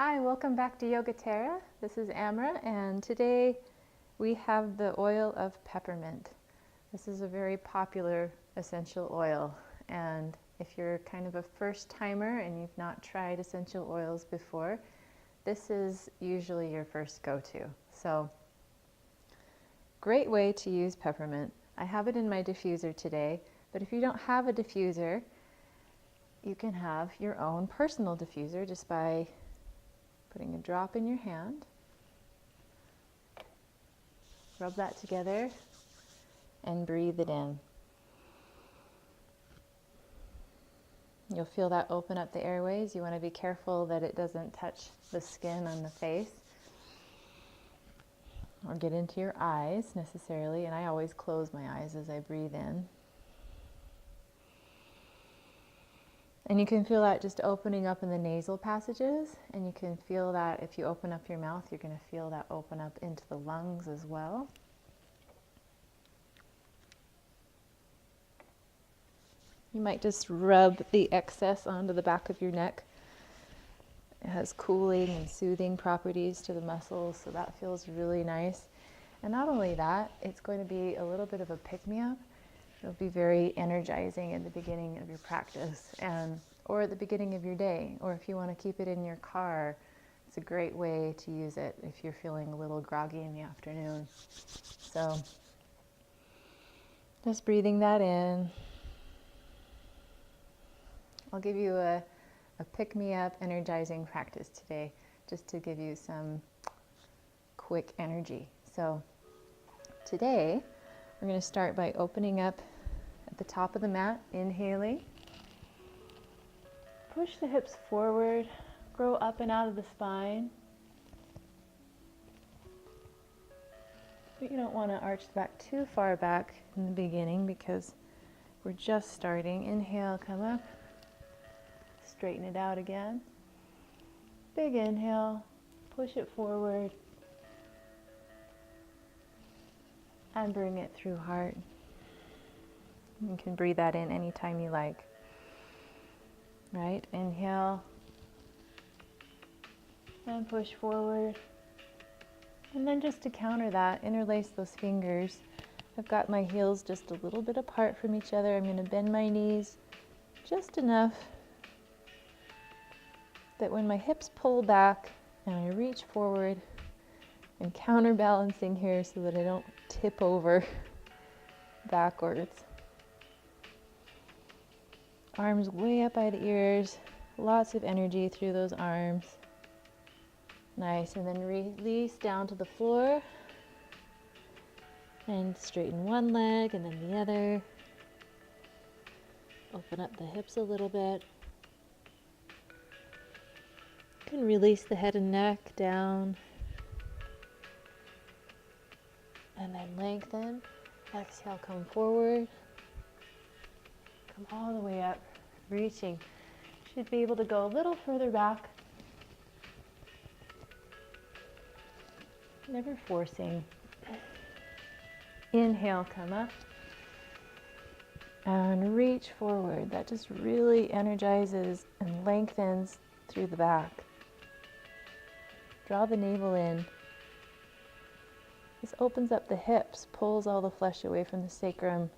Hi, welcome back to Yoga Terra. This is Amra, and today we have the oil of peppermint. This is a very popular essential oil, and if you're kind of a first timer and you've not tried essential oils before, this is usually your first go-to. So, great way to use peppermint. I have it in my diffuser today, but if you don't have a diffuser, you can have your own personal diffuser just by putting a drop in your hand, rub that together, and breathe it in. You'll feel that open up the airways. You want to be careful that it doesn't touch the skin on the face or get into your eyes necessarily, and I always close my eyes as I breathe in. And you can feel that just opening up in the nasal passages, and you can feel that if you open up your mouth, you're going to feel that open up into the lungs as well. You might just rub the excess onto the back of your neck. It has cooling and soothing properties to the muscles, so that feels really nice. And not only that, it's going to be a little bit of a pick-me-up. It'll be very energizing at the beginning of your practice, or at the beginning of your day, or if you want to keep it in your car. It's a great way to use it if you're feeling a little groggy in the afternoon. So just breathing that in. I'll give you a pick-me-up energizing practice today, just to give you some quick energy. So today we're going to start by opening up at the top of the mat, inhaling. Push the hips forward, grow up and out of the spine. But you don't want to arch the back too far back in the beginning because we're just starting. Inhale, come up. Straighten it out again. Big inhale, push it forward, and bring it through heart. You can breathe that in anytime you like. Right? Inhale, and push forward. And then just to counter that, interlace those fingers. I've got my heels just a little bit apart from each other. I'm going to bend my knees just enough that when my hips pull back and I reach forward, and counterbalancing here so that I don't tip over backwards. Arms way up by the ears, lots of energy through those arms. Nice, and then release down to the floor and straighten one leg and then the other. Open up the hips a little bit. You can release the head and neck down. And then lengthen. Exhale, come forward. Come all the way up, reaching. Should be able to go a little further back. Never forcing. Inhale, come up. And reach forward. That just really energizes and lengthens through the back. Draw the navel in. This opens up the hips, pulls all the flesh away from the sacrum.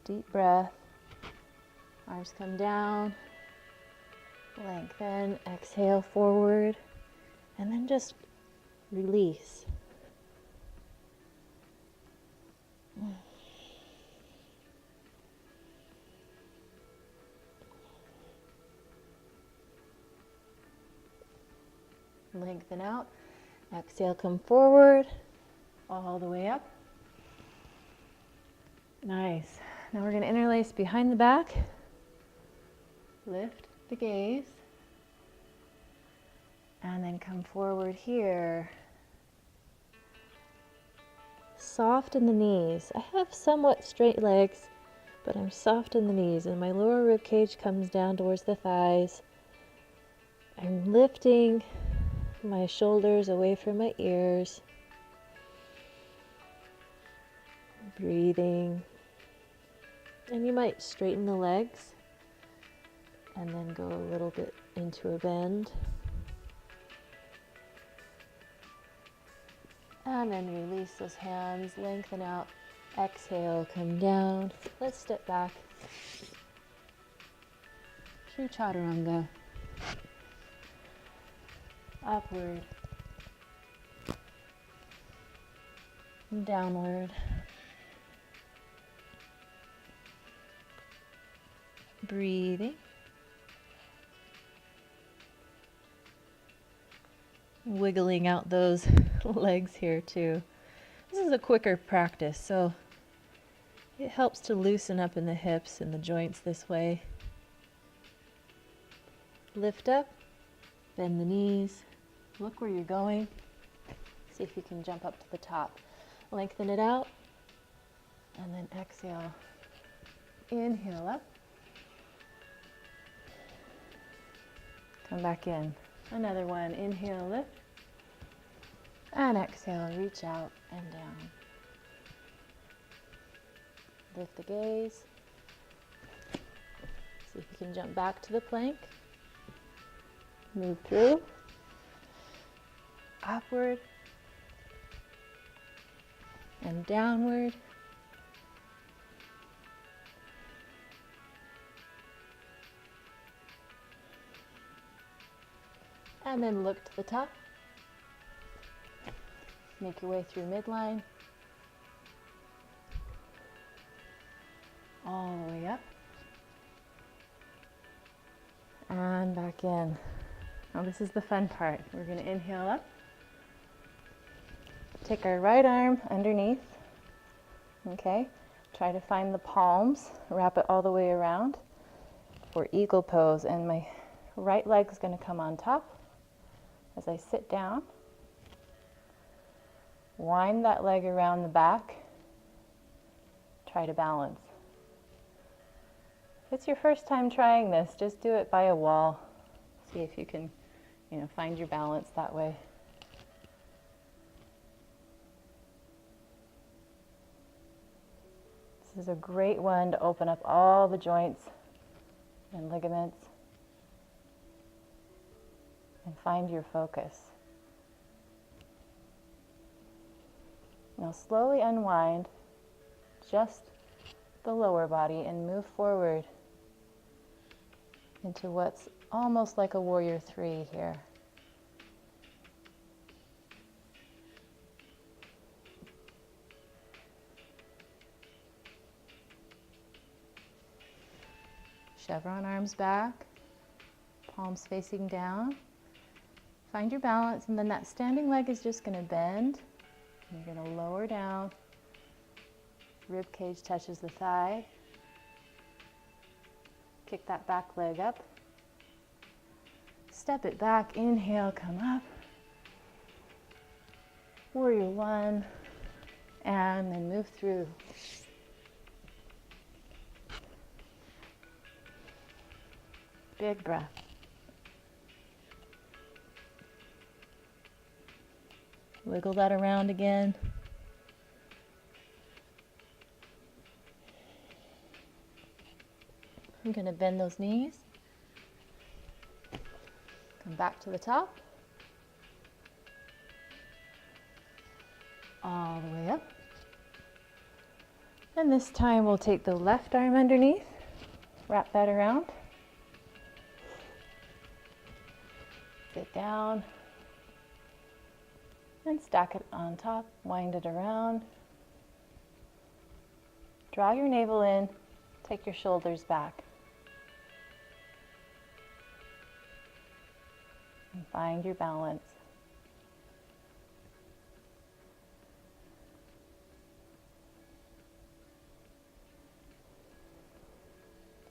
Deep breath. Arms come down. Lengthen. Exhale forward. And then just release. Lengthen out. Exhale, come forward, all the way up. Nice. Now we're going to interlace behind the back. Lift the gaze. And then come forward here. Soft in the knees. I have somewhat straight legs, but I'm soft in the knees, and my lower rib cage comes down towards the thighs. I'm lifting my shoulders away from my ears. Breathing. And you might straighten the legs and then go a little bit into a bend. And then release those hands, lengthen out. Exhale, come down. Let's step back. True Chaturanga. Upward. Downward. Breathing. Wiggling out those legs here too. This is a quicker practice, so it helps to loosen up in the hips and the joints this way. Lift up, bend the knees, look where you're going. See if you can jump up to the top. Lengthen it out, and then exhale. Inhale up. Come back in. Another one. Inhale, lift. And exhale, reach out and down. Lift the gaze. See if you can jump back to the plank. Move through. Upward. And downward. And then look to the top. Make your way through midline. All the way up. And back in. Now this is the fun part. We're going to inhale up. Take our right arm underneath. Okay. Try to find the palms. Wrap it all the way around for eagle pose. And my right leg is going to come on top. As I sit down, wind that leg around the back, try to balance. If it's your first time trying this, just do it by a wall. See if you can, find your balance that way. This is a great one to open up all the joints and ligaments. And find your focus. Now slowly unwind just the lower body and move forward into what's almost like a warrior three here. Chevron arms back, palms facing down. Find your balance, and then that standing leg is just going to bend. You're going to lower down. Rib cage touches the thigh. Kick that back leg up. Step it back. Inhale, come up. Warrior one. And then move through. Big breath. Wiggle that around again. I'm going to bend those knees. Come back to the top. All the way up. And this time we'll take the left arm underneath. Wrap that around. Sit down. And stack it on top, wind it around. Draw your navel in, take your shoulders back. And find your balance.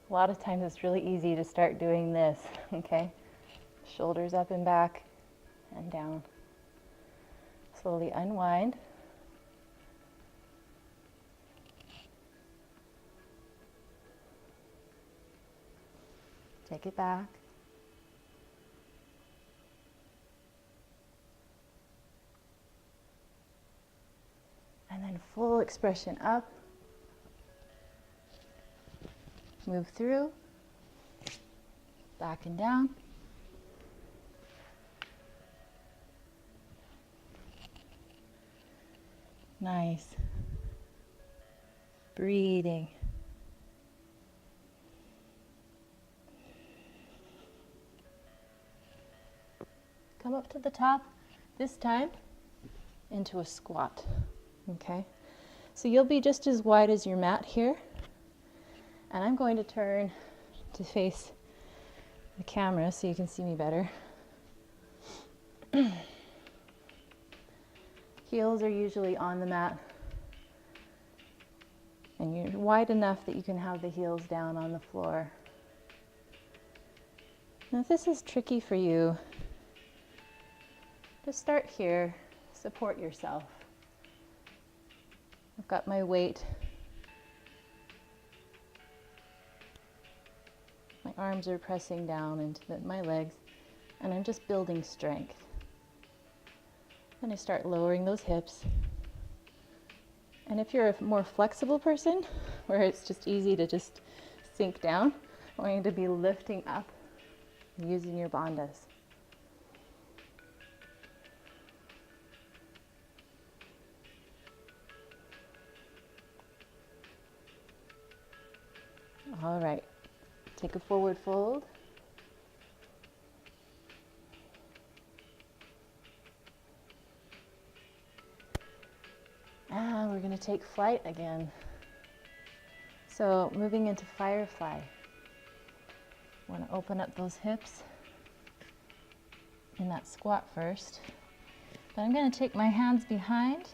A lot of times it's really easy to start doing this, okay? Shoulders up and back and down. Slowly unwind. Take it back. And then full expression up. Move through. back and down. Nice. Breathing. Come up to the top, this time into a squat. Okay, so you'll be just as wide as your mat here, and I'm going to turn to face the camera so you can see me better. Heels are usually on the mat, and you're wide enough that you can have the heels down on the floor. Now if this is tricky for you, just start here, support yourself. I've got my weight. My arms are pressing down into my legs, and I'm just building strength. Then I start lowering those hips. And if you're a more flexible person, where it's just easy to just sink down, I want you to be lifting up using your bandhas. All right, take a forward fold. And we're going to take flight again. So moving into firefly. I want to open up those hips in that squat first. But I'm going to take my hands behind.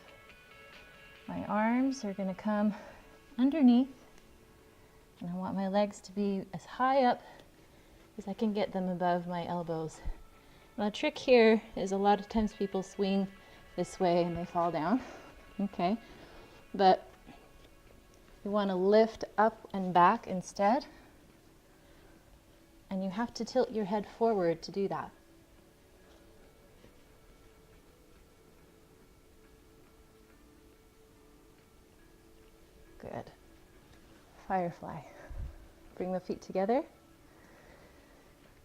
My arms are going to come underneath. And I want my legs to be as high up as I can get them above my elbows. Now the trick here is a lot of times people swing this way and they fall down. Okay, but you want to lift up and back instead, and you have to tilt your head forward to do that. Good. Firefly. Bring the feet together.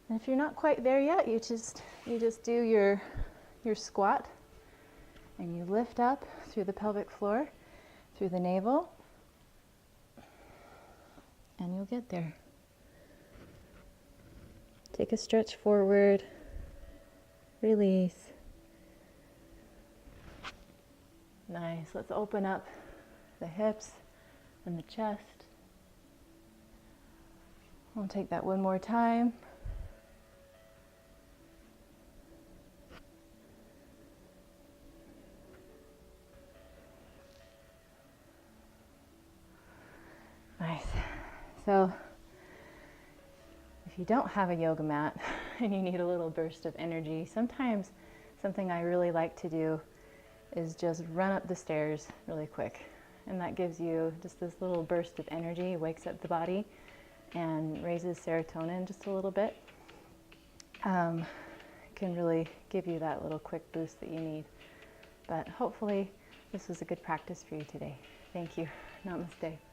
And if you're not quite there yet, you just do your squat, and you lift up through the pelvic floor, through the navel, and you'll get there. Take a stretch forward, release. Nice. Let's open up the hips and the chest. We'll take that one more time. Nice. So if you don't have a yoga mat and you need a little burst of energy, sometimes something I really like to do is just run up the stairs really quick. And that gives you just this little burst of energy, wakes up the body and raises serotonin just a little bit. Can really give you that little quick boost that you need. But hopefully this was a good practice for you today. Thank you. Namaste.